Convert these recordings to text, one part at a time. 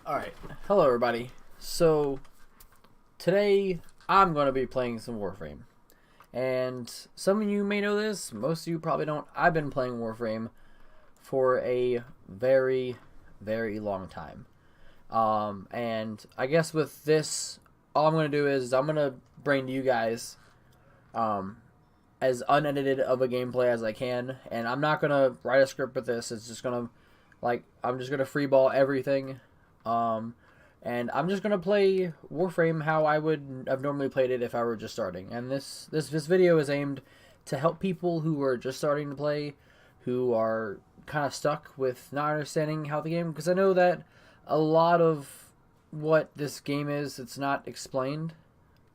Alright, hello everybody. So, today I'm going to be playing some Warframe. And some of you may know this, most of you probably don't. I've been playing Warframe for a very, very long time. And I guess with this, all I'm going to do is I'm going to bring to you guys as unedited of a gameplay as I can. And I'm not going to write a script with this. It's just going to, I'm just going to freeball everything. And I'm just gonna play Warframe how I would have normally played it if I were just starting. And this video is aimed to help people who are just starting to play, who are kind of stuck with not understanding how the game. Because I know that a lot of what this game is, it's not explained.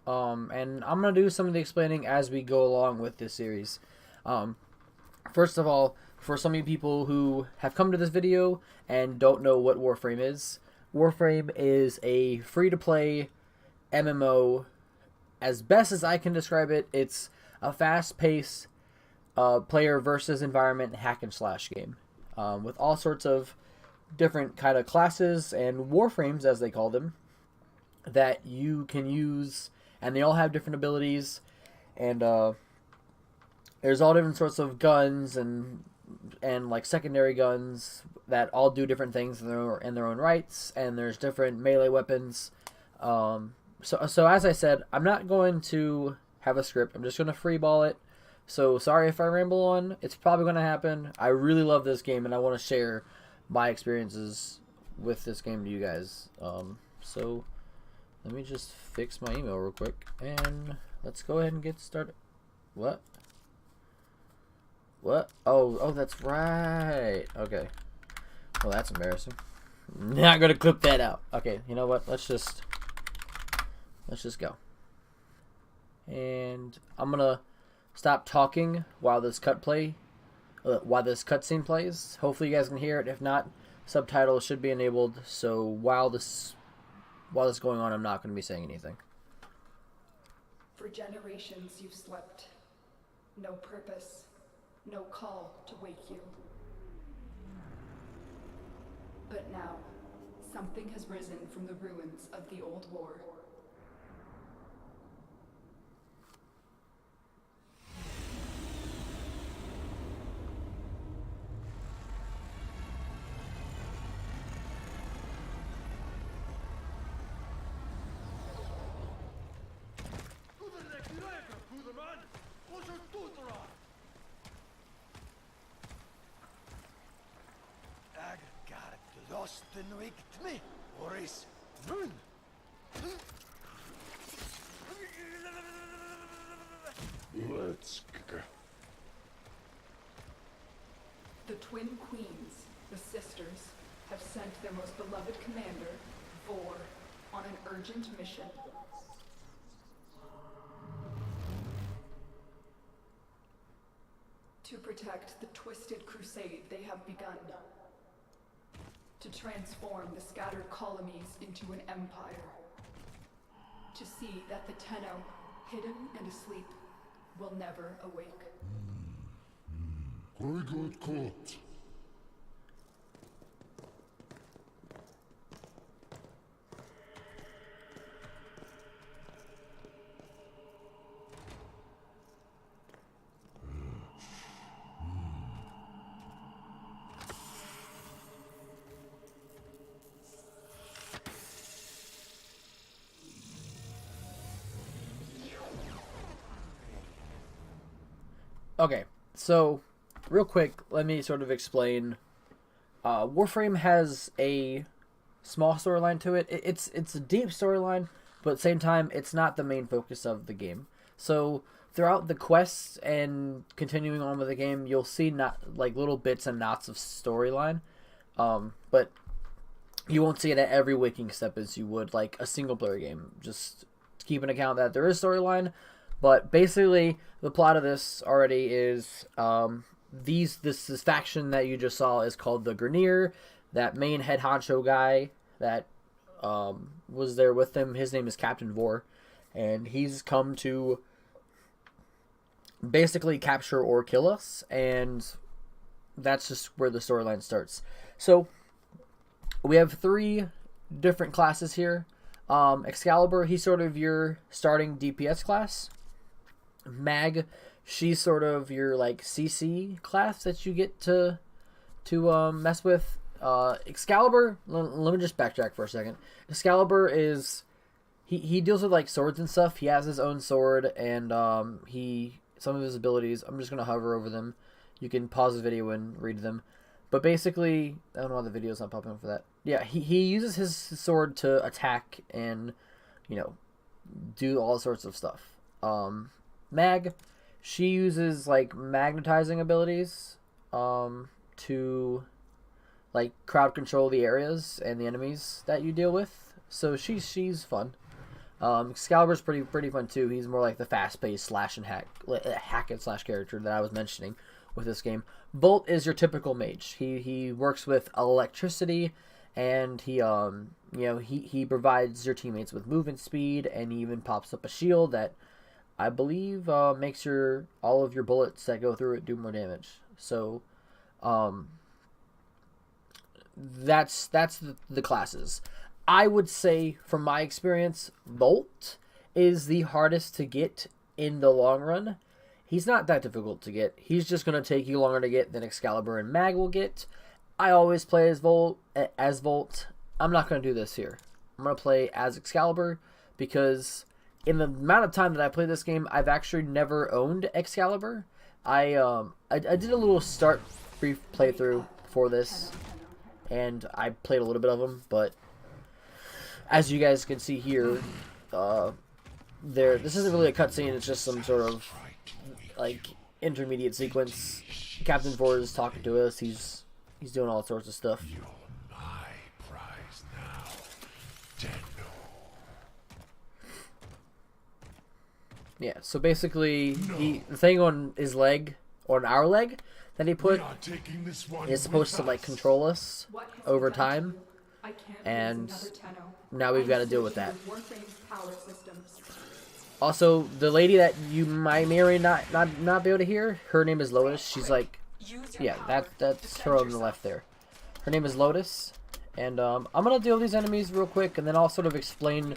And I'm gonna do some of the explaining as we go along with this series. First of all, for some of you people who have come to this video and don't know what Warframe is. Warframe is a free-to-play MMO. As best as I can describe it, it's a fast-paced player versus environment hack and slash game with all sorts of different kind of classes and warframes, as they call them, that you can use, and they all have different abilities. And there's all different sorts of guns and like secondary guns that all do different things in their own rights, and there's different melee weapons. So as I said, I'm not going to have a script. I'm just going to freeball it. So sorry if I ramble on. It's probably going to happen. I really love this game, and I want to share my experiences with this game to you guys. So let me just fix my email real quick, and let's go ahead and get started. What? What? Oh, that's right. Okay. Well, that's embarrassing. Not gonna clip that out. Okay, you know what? Let's just go. And I'm gonna stop talking while this cutscene plays. Hopefully, you guys can hear it. If not, subtitles should be enabled. So while this is going on, I'm not gonna be saying anything. For generations, you've slept. No purpose. No call to wake you. But now, something has risen from the ruins of the old war. Let's go. The twin queens, the sisters, have sent their most beloved commander, Vor, on an urgent mission. To protect the twisted crusade they have begun. To transform the scattered colonies into an empire. To see that the Tenno, hidden and asleep, will never awake. Very good caught. Okay, so real quick, let me sort of explain. Warframe has a small storyline to it. It's a deep storyline, but at the same time, it's not the main focus of the game. So throughout the quests and continuing on with the game, you'll see not like little bits and knots of storyline, but you won't see it at every waking step as you would like a single player game. Just keep an account that there is storyline. But basically, the plot of this already is this faction that you just saw is called the Grineer. That main head honcho guy that was there with them, his name is Captain Vor, and he's come to basically capture or kill us, and that's just where the storyline starts. So we have three different classes here. Excalibur, he's sort of your starting DPS class. Mag, she's sort of your like CC class that you get to mess with. Excalibur, let me just backtrack for a second. Excalibur is he deals with like swords and stuff. He has his own sword, and some of his abilities, I'm just gonna hover over them. You can pause the video and read them. But basically, I don't know why the video's not popping up for that. Yeah, he uses his sword to attack and, you know, do all sorts of stuff. Mag, she uses like magnetizing abilities to like crowd control the areas and the enemies that you deal with. So she's fun. Excalibur's pretty fun too. He's more like the fast-paced slash and hack and slash character that I was mentioning with this game. Volt is your typical mage. He works with electricity, and he provides your teammates with movement speed, and he even pops up a shield that I believe makes all of your bullets that go through it do more damage. So that's the classes. I would say, from my experience, Volt is the hardest to get in the long run. He's not that difficult to get. He's just going to take you longer to get than Excalibur and Mag will get. I always play as Volt. I'm not going to do this here. I'm going to play as Excalibur because in the amount of time that I played this game, I've actually never owned Excalibur. I did a little brief playthrough for this, and I played a little bit of them, but as you guys can see here, this isn't really a cutscene. It's just some sort of like intermediate sequence. Captain Ford is talking to us. He's doing all sorts of stuff. You're my prize now, Tenno. Yeah. So basically, the thing on his leg, on our leg, that he put is supposed to like control us over time, and now we've got to deal with that. Also, the lady that you may or may not be able to hear, her name is Lotus. She's like, yeah, that's her on the left there. Her name is Lotus, and I'm gonna deal with these enemies real quick, and then I'll sort of explain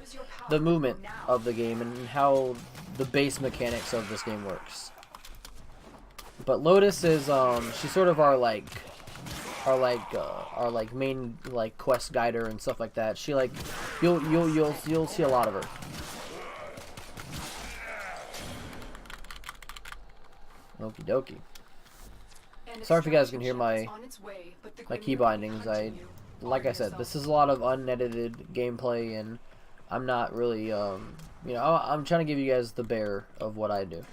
the movement of the game and how the base mechanics of this game works. But Lotus is she's sort of our main like quest guider and stuff like that. She like you'll see a lot of her. Okie dokie. Sorry if you guys can hear my key bindings. Like I said, this is a lot of unedited gameplay, and I'm not really I'm trying to give you guys the bare of what I do.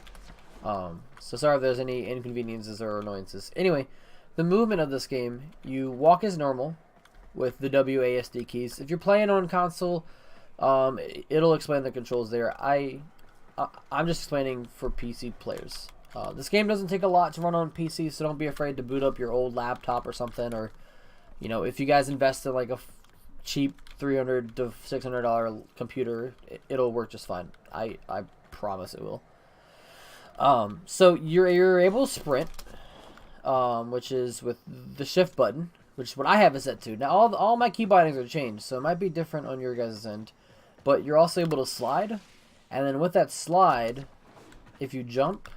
So sorry if there's any inconveniences or annoyances. Anyway, the movement of this game, you walk as normal with the WASD keys. If you're playing on console, it'll explain the controls there. I'm just explaining for PC players. This game doesn't take a lot to run on PC, so don't be afraid to boot up your old laptop or something. Or, if you guys invest in like a cheap $300 to $600 computer, it'll work just fine. I promise it will. So you're able to sprint, which is with the shift button, which is what I have it set to. Now all my key bindings are changed, so it might be different on your guys' end. But you're also able to slide, and then with that slide, if you jump,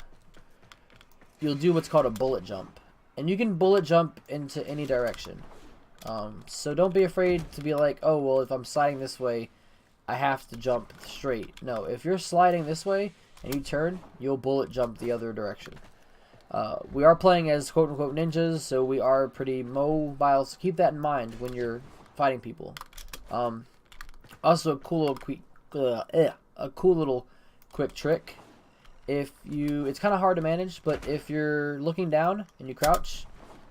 you'll do what's called a bullet jump. And you can bullet jump into any direction. So don't be afraid to be like, oh, well, if I'm sliding this way, I have to jump straight. No, if you're sliding this way and you turn, you'll bullet jump the other direction. We are playing as quote-unquote ninjas, so we are pretty mobile, so keep that in mind when you're fighting people. Also, a cool little quick trick. It's kind of hard to manage, but if you're looking down and you crouch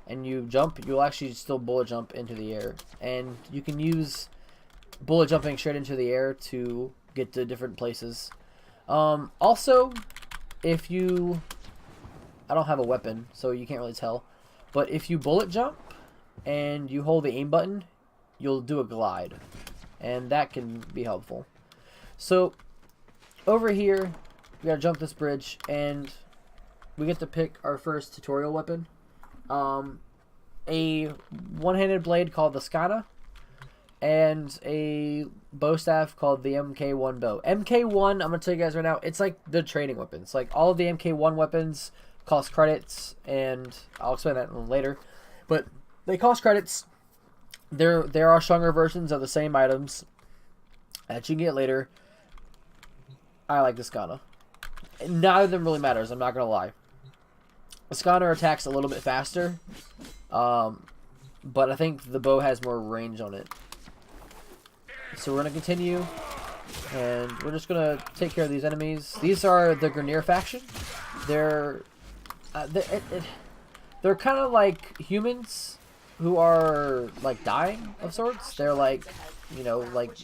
and you jump, you'll actually still bullet jump into the air. And you can use bullet jumping straight into the air to get to different places. Also, I don't have a weapon, so you can't really tell, but if you bullet jump and you hold the aim button, you'll do a glide, and that can be helpful. So over here, we gotta jump this bridge, and we get to pick our first tutorial weapon. A one-handed blade called the Skana. and a bow staff called the MK1 bow. MK1, I'm going to tell you guys right now, it's like the trading weapons. Like, all of the MK1 weapons cost credits, and I'll explain that later. But they cost credits. There are stronger versions of the same items that you can get later. I like the Skana. Neither of them really matters, I'm not going to lie. The Skana attacks a little bit faster, but I think the bow has more range on it. So we're going to continue, and we're just going to take care of these enemies. These are the Grineer faction. They're kind of like humans who are like dying of sorts. They're like, you know, like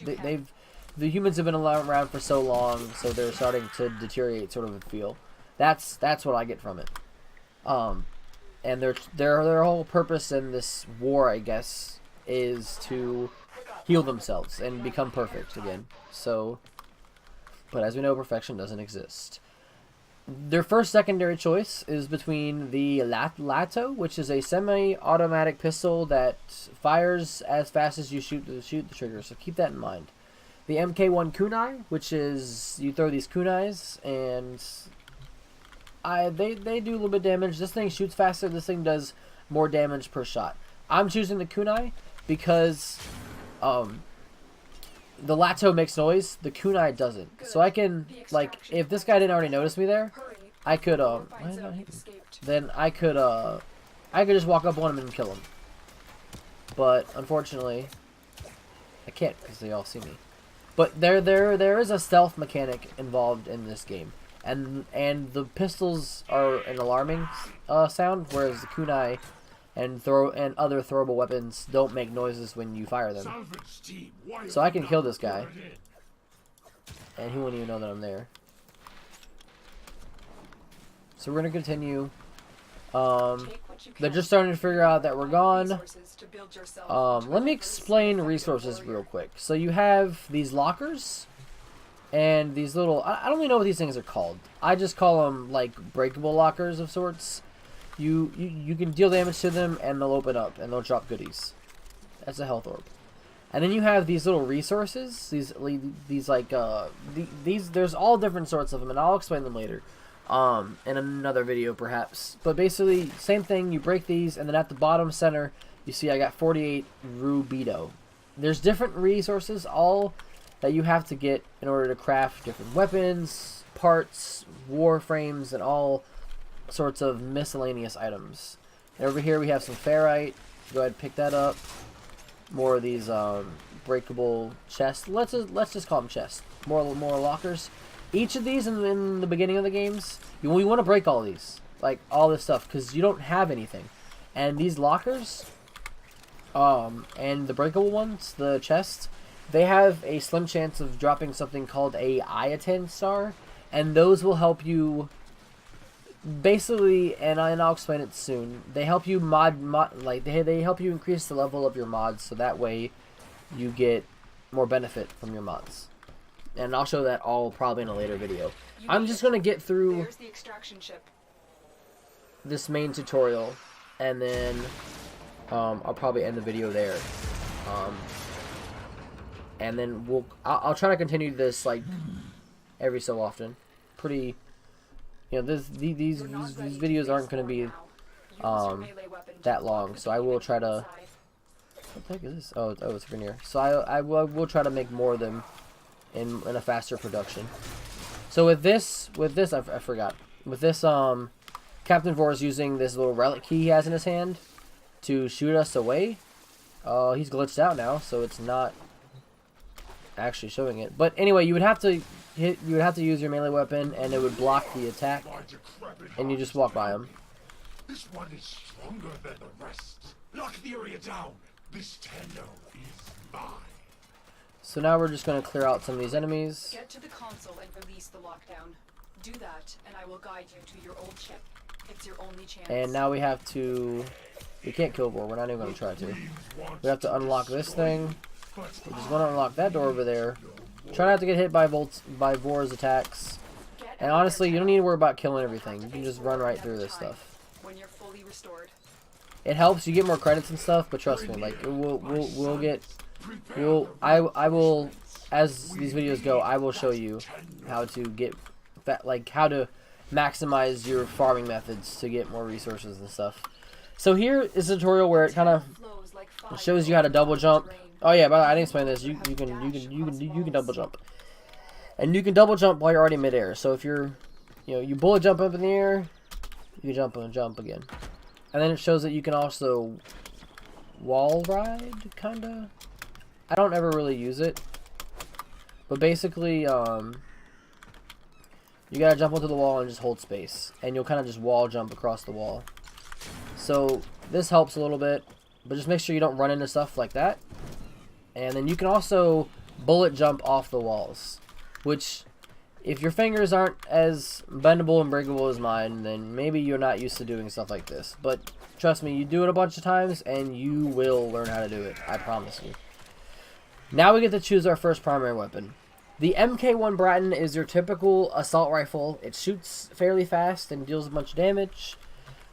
the humans have been around for so long, so they're starting to deteriorate, sort of feel. That's what I get from it. And their whole purpose in this war, I guess, is to heal themselves and become perfect again. So, but as we know, perfection doesn't exist. Their first secondary choice is between the Lato, which is a semi-automatic pistol that fires as fast as you shoot the trigger, so keep that in mind. The MK1 kunai, which is you throw these kunais, and they do a little bit of damage. This thing shoots faster. This thing does more damage per shot. I'm choosing the kunai because the Lato makes noise, the kunai doesn't. So I can, like, if this guy didn't already notice me there, I could then I could just walk up on him and kill him. But unfortunately, I can't because they all see me. But there is a stealth mechanic involved in this game, and the pistols are an alarming sound, whereas the kunai and other throwable weapons don't make noises when you fire them. So I can kill this guy, and he won't even know that I'm there. So we're gonna continue. They're just starting to figure out that we're gone. Let me explain resources real quick. So you have these lockers and these little, I don't even know what these things are called. I just call them like breakable lockers of sorts. You can deal damage to them and they'll open up and they'll drop goodies. That's a health orb. And then you have these little resources. These like there's all different sorts of them, and I'll explain them later. In another video perhaps. But basically, same thing, you break these, and then at the bottom center, you see I got 48 rubido. There's different resources, all that you have to get in order to craft different weapons, parts, warframes, and all sorts of miscellaneous items. And over here we have some ferrite. Go ahead and pick that up. More of these breakable chests. Let's just call them chests. More lockers. Each of these in the beginning of the games, we want to break all these, like all this stuff, because you don't have anything. And these lockers, and the breakable ones, the chests, they have a slim chance of dropping something called a Iatan star, and those will help you. Basically, and I'll explain it soon. They help you they help you increase the level of your mods, so that way you get more benefit from your mods. And I'll show that all probably in a later video. I'm just going to get through this main tutorial, and then I'll probably end the video there. And then I'll try to continue this like every so often. Pretty, you know, these videos aren't going to be that long, so I will try to. What the heck is this? Oh, it's Grineer. So I will try to make more of them in a faster production. So with this I forgot. With this Captain Vor is using this little relic key he has in his hand to shoot us away. He's glitched out now, so it's not actually showing it. But anyway, you would have to use your melee weapon, and it would block the attack, and you just walk by him. This one is stronger than the rest. Lock the area down. This Tenno is mine. So now we're just going to clear out some of these enemies. Get to the console and release the lockdown. Do that, and I will guide you to your old ship. It's your only chance. And now we have to. We can't kill Vor. We're not even going to try to. We have to unlock this thing. We're just going to unlock that door over there. Try not to get hit by Vor's attacks. And honestly, you don't need to worry about killing everything. You can just run right through this stuff. When you're fully restored. It helps you get more credits and stuff, but trust me, like we'll get I will, as these videos go, I will show you how to get how to maximize your farming methods to get more resources and stuff. So here is a tutorial where it kind of shows you how to double jump. Oh yeah, but I didn't explain this. You can double jump, and you can double jump while you're already midair. So if you're, you bullet jump up in the air, you jump and jump again, and then it shows that you can also wall ride, kinda. I don't ever really use it, but basically, you gotta jump onto the wall and just hold space, and you'll kind of just wall jump across the wall. So this helps a little bit, but just make sure you don't run into stuff like that. And then you can also bullet jump off the walls, which, if your fingers aren't as bendable and breakable as mine, then maybe you're not used to doing stuff like this. But trust me, you do it a bunch of times and you will learn how to do it. I promise you. Now we get to choose our first primary weapon. The MK1 Bratton is your typical assault rifle. It shoots fairly fast and deals a bunch of damage.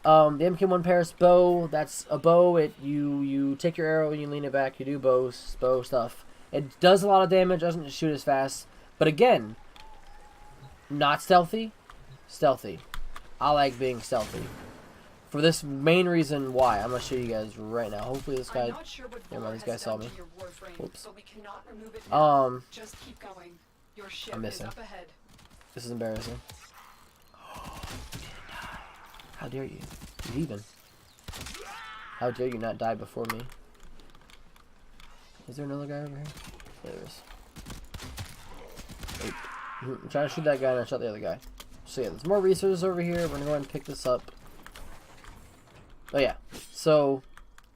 The MK1 Paris bow, that's a bow. You take your arrow and you lean it back. You do bow stuff. It does a lot of damage, doesn't shoot as fast. But again, not stealthy. Stealthy. I like being stealthy. For this main reason why, I'm going to show you guys right now. Hopefully this guy, never mind, this guy saw me. Whoops. I'm missing. This is embarrassing. How dare you? You even. How dare you not die before me? Is there another guy over here? Yeah, there is. Wait. I'm trying to shoot that guy and I shot the other guy. So yeah, there's more resources over here. We're going to go ahead and pick this up. Oh yeah. So,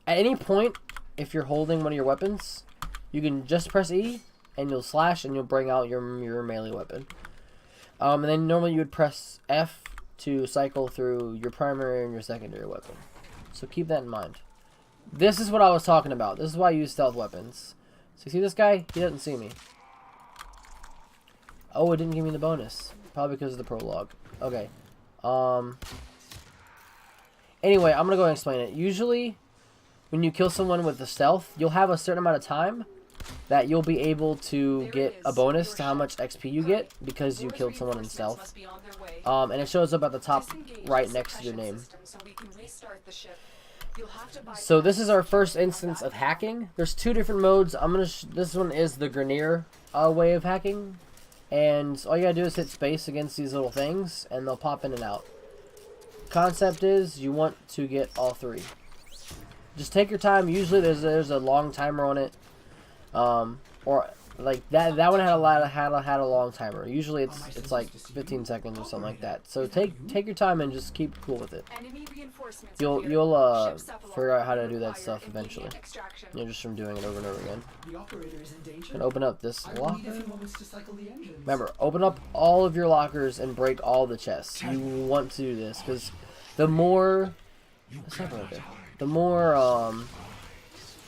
at any point, if you're holding one of your weapons, you can just press E and you'll slash and you'll bring out your melee weapon. And then normally you would press F to cycle through your primary and your secondary weapon. So keep that in mind. This is what I was talking about. This is why I use stealth weapons. So you see this guy? He doesn't see me. Oh, it didn't give me the bonus. Probably because of the prologue. Okay. Anyway, I'm going to go and explain it. Usually, when you kill someone with the stealth, you'll have a certain amount of time that you'll be able to get a bonus to how much XP you get because you killed someone in stealth. And it shows up at the top right next to your name. So this is our first instance of hacking. There's two different modes. This one is the Grenier way of hacking. And all you gotta do is hit space against these little things and they'll pop in and out. Concept is you want to get all three. Just take your time. Usually there's a long timer on it. Or like that one had a long timer. Usually it's like 15 seconds or something like that. So take your time and just keep cool with it. You'll figure out how to do that stuff eventually. Just from doing it over and over again. And open up this locker. Remember, open up all of your lockers and break all the chests. You want to do this because the more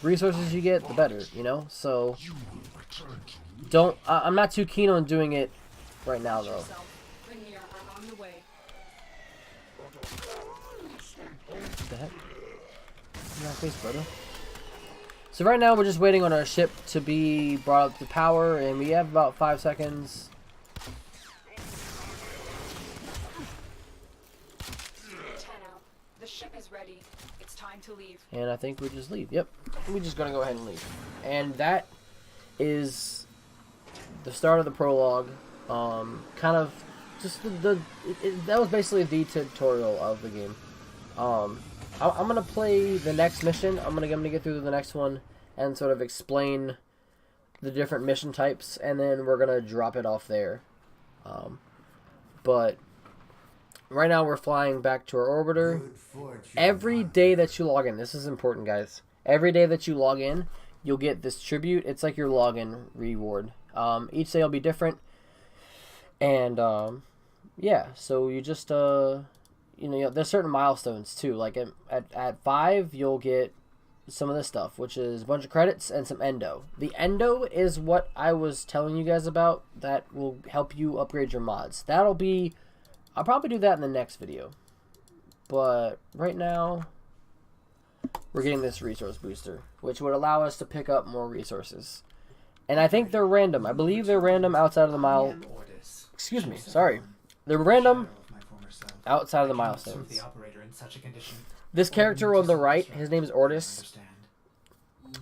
resources you get, the better, so I'm not too keen on doing it right now though. What the heck? In my face, brother. So right now we're just waiting on our ship to be brought up to power and we have about 5 seconds. The ship is ready. It's time to leave. And I think we just leave. Yep. We're just gonna go ahead and leave. And that is the start of the prologue. Kind of just that was basically the tutorial of the game. I'm gonna play the next mission. I'm gonna get through the next one and sort of explain the different mission types, and then we're gonna drop it off there. But right now we're flying back to our orbiter. Every day that you log in, this is important, guys. Every day that you log in, you'll get this tribute. It's like your login reward. Each day will be different. And yeah, so you just there's certain milestones too. Like at 5, you'll get some of this stuff, which is a bunch of credits and some endo. The endo is what I was telling you guys about that will help you upgrade your mods. I'll probably do that in the next video. But right now, we're getting this resource booster, which would allow us to pick up more resources. And I think they're random. I believe they're random outside of the mile. Excuse me, sorry. They're random outside of the milestones. This character on the right, his name is Ortis.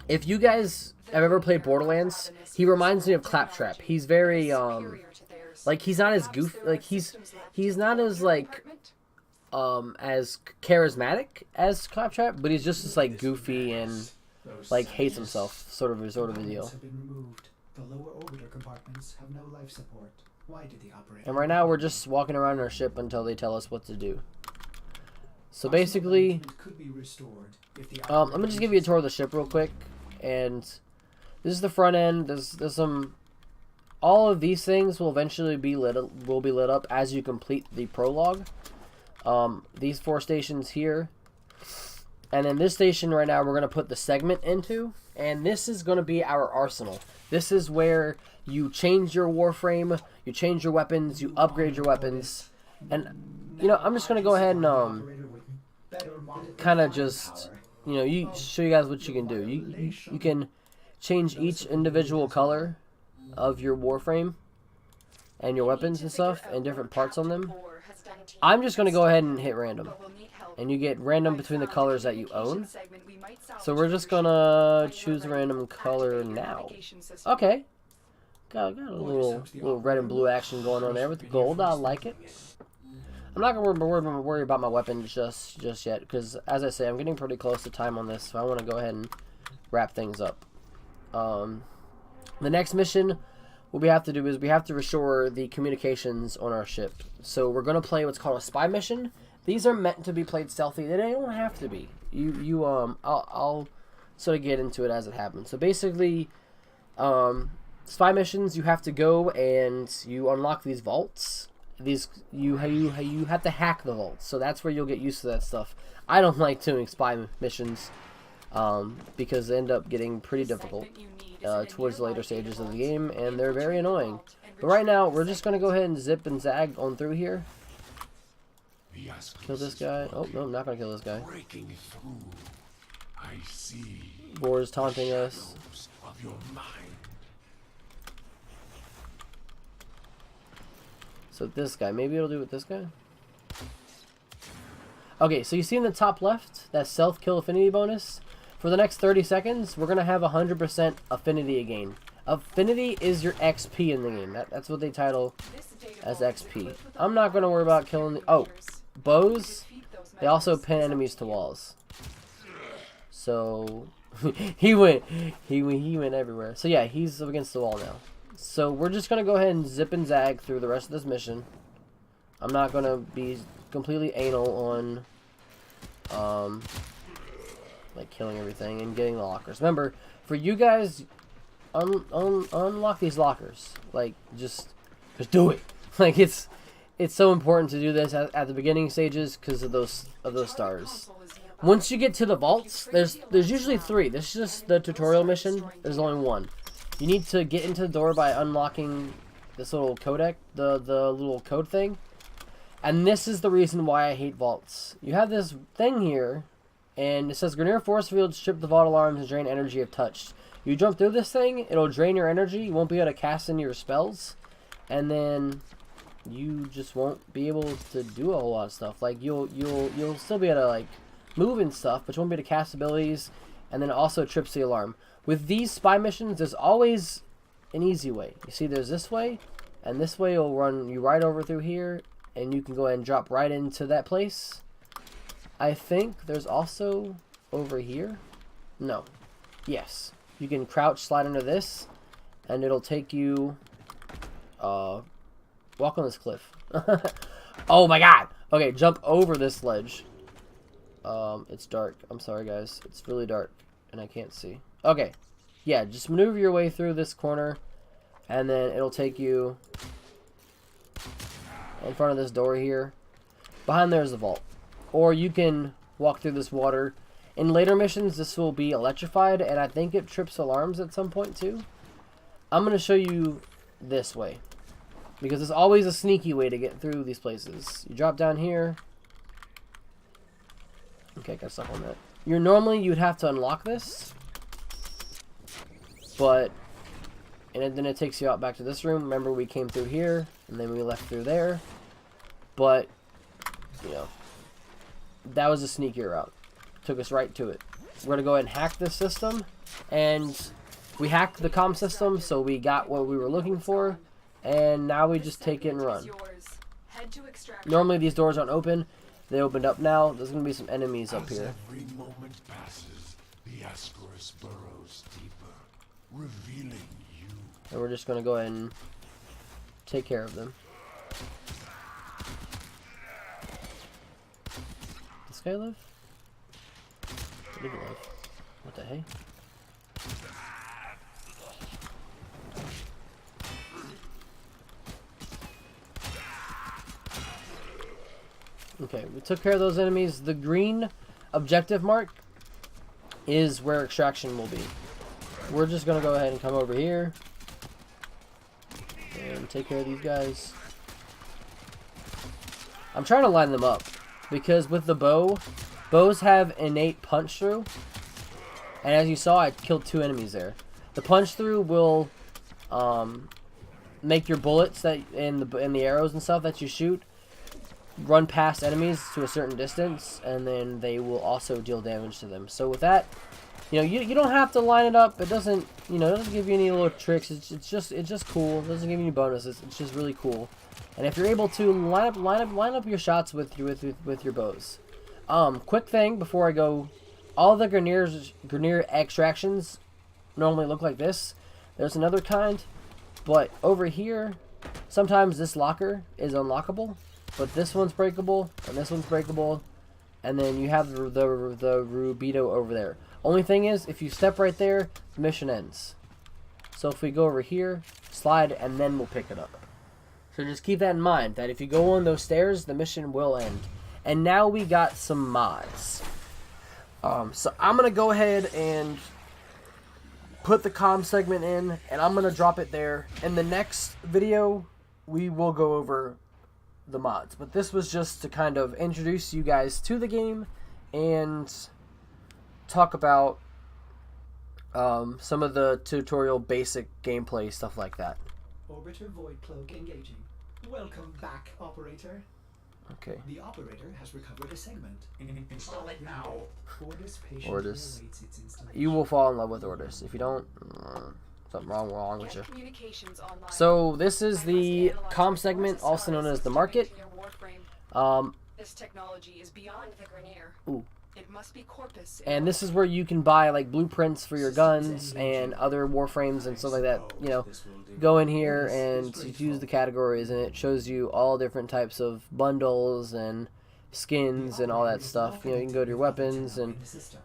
If you guys have ever played Borderlands, he reminds me of Claptrap. He's very like he's not as goofy, like he's not as like as charismatic as Claptrap, but he's just like goofy and like hates himself, sort of a deal. And right now we're just walking around our ship until they tell us what to do. So basically, let me just give you a tour of the ship real quick. And this is the front end. There's some. All of these things will eventually be lit up as you complete the prologue. These 4 stations here, and then this station right now we're going to put the segment into, and this is going to be our arsenal. This is where you change your Warframe, you change your weapons, you upgrade your weapons, and you know, I'm just going to go ahead and kind of just, you know, you show you guys what you can do. You can change each individual color of your Warframe and your weapons and stuff and different parts on them. I'm just going to go ahead and hit random, and you get random between the colors that you own. So we're just going to choose a random color now. Okay. Got a little red and blue action going on there with the gold. I like it. I'm not going to worry about my weapon just yet, because as I say, I'm getting pretty close to time on this, so I want to go ahead and wrap things up. The next mission, what we have to do is we have to restore the communications on our ship. So we're going to play what's called a spy mission. These are meant to be played stealthy. They don't have to be. I'll sort of get into it as it happens. So basically, spy missions, you have to go and you unlock these vaults. You have to hack the vaults. So that's where you'll get used to that stuff. I don't like doing spy missions because they end up getting pretty difficult towards the later stages of the game, and they're very annoying. But right now, we're just going to go ahead and zip and zag on through here. Kill this guy. Oh, no, I'm not going to kill this guy. Boar is taunting us. So this guy, maybe it'll do with this guy. Okay, so you see in the top left, that self-kill affinity bonus? For the next 30 seconds, we're going to have 100% affinity again. Affinity is your XP in the game. That's what they title as XP. I'm not going to worry about killing the... Oh, bows, they also pin enemies to walls. So, he went everywhere. So yeah, he's up against the wall now. So we're just going to go ahead and zip and zag through the rest of this mission. I'm not going to be completely anal on... like killing everything and getting the lockers. Remember, for you guys, unlock these lockers. Like, just do it. Like, it's so important to do this at the beginning stages because of those stars. Once you get to the vaults, there's usually 3. This is just the tutorial mission. There's only 1. You need to get into the door by unlocking this little codec, the little code thing. And this is the reason why I hate vaults. You have this thing here, and it says Grenier force fields strip the vault alarms and drain energy if touched. You jump through this thing, it'll drain your energy. You won't be able to cast any of your spells, and then you just won't be able to do a whole lot of stuff. Like you'll still be able to like move and stuff, but you won't be able to cast abilities. And then it also trips the alarm. With these spy missions, there's always an easy way. You see, there's this way, and this way will run you right over through here, and you can go ahead and drop right into that place. I think there's also over here. No. Yes. You can crouch, slide under this, and it'll take you... walk on this cliff. Oh my god! Okay, jump over this ledge. It's dark. I'm sorry, guys. It's really dark, and I can't see. Okay. Yeah, just maneuver your way through this corner, and then it'll take you in front of this door here. Behind there is the vault. Or you can walk through this water. In later missions, this will be electrified, and I think it trips alarms at some point, too. I'm going to show you this way, because there's always a sneaky way to get through these places. You drop down here. Okay, I got stuck on that. you'd have to unlock this, but and then it takes you out back to this room. Remember, we came through here and then we left through there, but you know, that was a sneakier route. Took us right to it. We're gonna go ahead and hack this system, and we hacked the comm system, so we got what we were looking for, and now we just take it and run. Normally these doors aren't open. They opened up now. There's gonna be some enemies up here. Every moment passes, the Ascaris burrows deeper, revealing you. And we're just gonna go ahead and take care of them. This guy live? He didn't live. What the hey? Okay, we took care of those enemies. The green objective mark is where extraction will be. We're just gonna go ahead and come over here and take care of these guys. I'm trying to line them up because with the bows have innate punch through, and as you saw, I killed 2 enemies there. The punch through will make your bullets that in the arrows and stuff that you shoot run past enemies to a certain distance, and then they will also deal damage to them. So with that, you know, you don't have to line it up. It doesn't, you know, it doesn't give you any little tricks. It's just cool. It doesn't give you any bonuses. It's just really cool. And if you're able to line up your shots with your bows. Quick thing before I go, all the Grineer extractions normally look like this. There's another kind, but over here, sometimes this locker is unlockable. But this one's breakable, and this one's breakable, and then you have the Rubido over there. Only thing is, if you step right there, the mission ends. So if we go over here, slide, and then we'll pick it up. So just keep that in mind, that if you go on those stairs, the mission will end. And now we got some mods. So I'm going to go ahead and put the comm segment in, and I'm going to drop it there. In the next video, we will go over the mods, but this was just to kind of introduce you guys to the game and talk about some of the tutorial basic gameplay stuff like that. Orbiter void cloak engaging. Welcome back, operator. Okay. The operator has recovered a segment. Install it now. Ordis patiently Ordis. awaits its installation. You will fall in love with Ordis. If you don't, something wrong with you. Online. So this is the comm segment, also known as the market. This technology is beyond the Grineer. Ooh. It must be Corpus. And this is where you can buy like blueprints for your guns and other warframes and stuff like that. You know, go in here and use the categories, and it shows you all different types of bundles and skins and all that stuff. You know, you can go to your weapons, and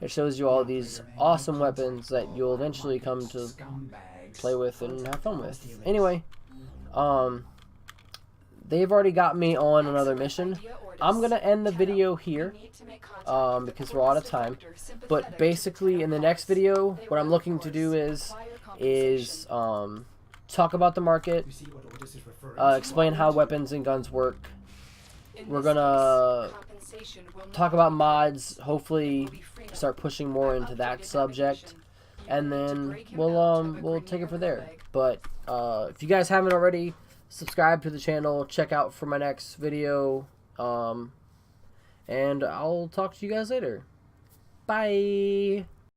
it shows you all these awesome weapons that you'll eventually come to play with and have fun with. Anyway, they've already got me on another mission. I'm gonna end the video here because we're out of time. But basically, in the next video, what I'm looking to do is talk about the market, explain how weapons and guns work. We're gonna talk about mods. Hopefully, start pushing more into that subject, and then we'll take it from there. But if you guys haven't already, subscribe to the channel. Check out for my next video. And I'll talk to you guys later. Bye.